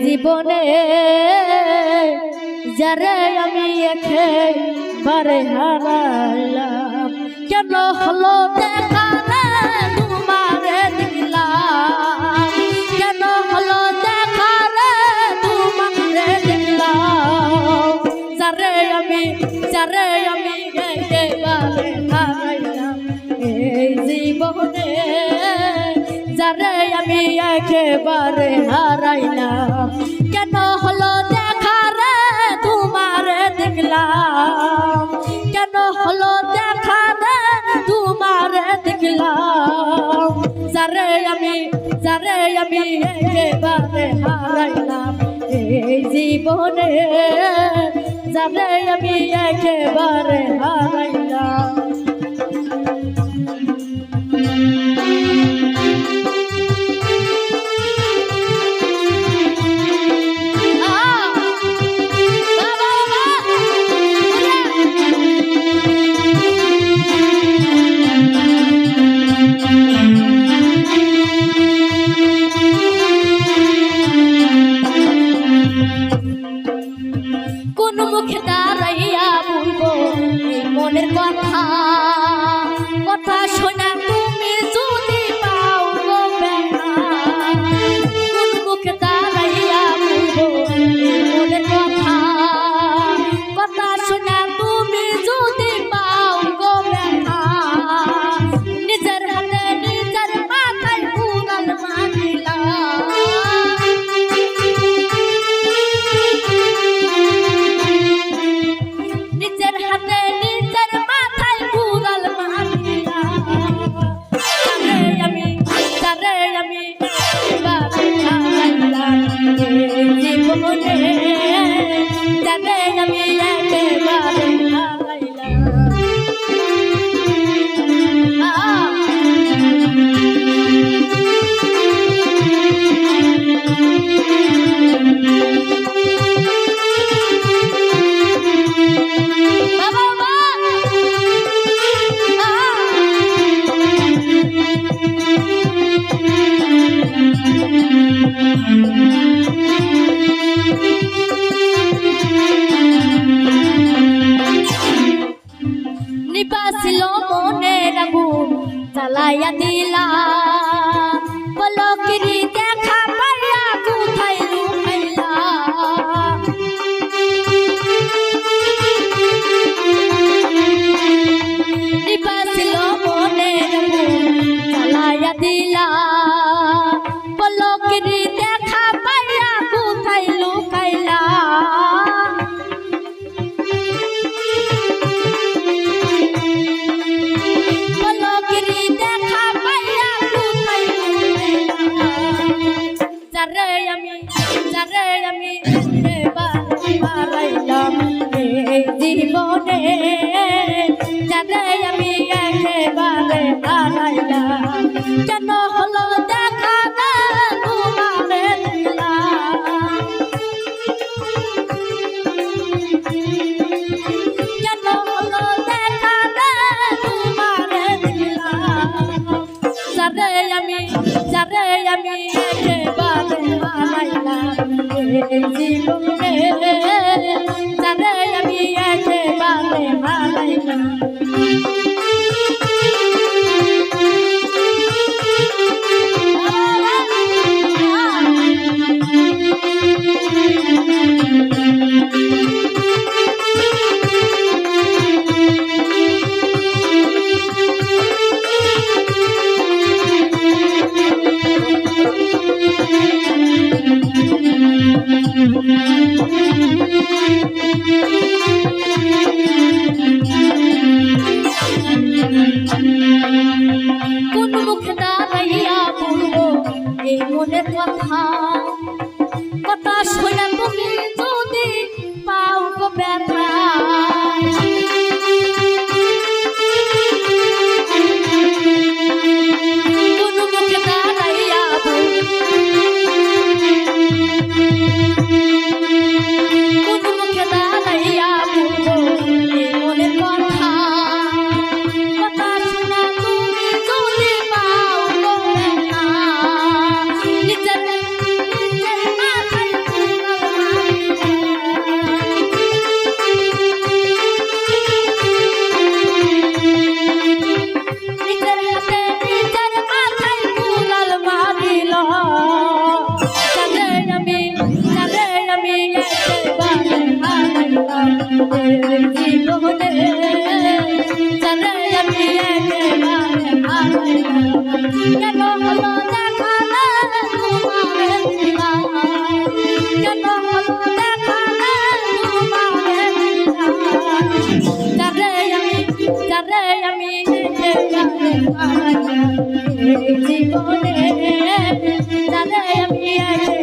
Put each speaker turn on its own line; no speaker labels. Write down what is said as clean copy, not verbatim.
জীবনে যারে আমি একেবারে হারাইলাম, কেন হলো দেখা রে তোমারে দেখলাম, কেন হলো দেখা রে তোমারে দেখলাম, যারে আমি একেবারে হারাইলাম এই জীবনে, যারে আমি একেবারে হারাইলাম, কেন হলো দেখা রে তোমারে দেখলাম, কেন হলো দেখা রে তোমারে দেখলাম, যারে আমি একেবারে হারাইলাম এই জীবনে, যারে আমি একেবারে হারাইলাম। কোন মুখে দাঁড়াইয়া বলবো মনের কথা, কথা শোনা তুমি যদি পাও গো ব্যথা, কোন মুখে দাঁড়াইয়া বলবো মনের কথা, কথা শোনা তুমি যদি পাও গো ব্যথা, নিজের হাতে নিজের মাথায় কুড়াল মারিলাম, নিজের হাতে নিজের মাথায় কুড়াল মারিলাম, যারে আমি একেবারে হারাইলাম এই জীবনে, যারে আমি একেবারে হারাইলাম। নিবাসিল মনের আগুন জ্বালাইয়া দিলা, পলকেরই দেখা পাইয়া কোথায় লুকাইলা, নিবাসিল মনের আগুন জ্বালাইয়া দিলা, পলকেরই দেখা পাইয়া কোথায় লুকাইলা, যারে আমি একেবারে হারাইলাম এই জীবনে, যারে আমি একেবারে হারাইলাম, কেন হলো দেখা রে তোমারে দেখলাম, কেন হলো দেখা রে তোমারে দেখলাম, যারে আমি একেবারে হারাইলাম এই জীবনে, যারে আমি একেবারে হারাইলাম। কোন মুখে দাঁড়াইয়া বলবো এই মনের কথা, কথা শোনা তুমি যদি পাও গো ব্যথা, কোন মুখে দাঁড়াইয়া কোন মুখে দাঁড়াইয়া বলবো এই মনের কথা, কথা শোনা তুমি যদি পাও গো ব্যথা, নিজের মাথায় রে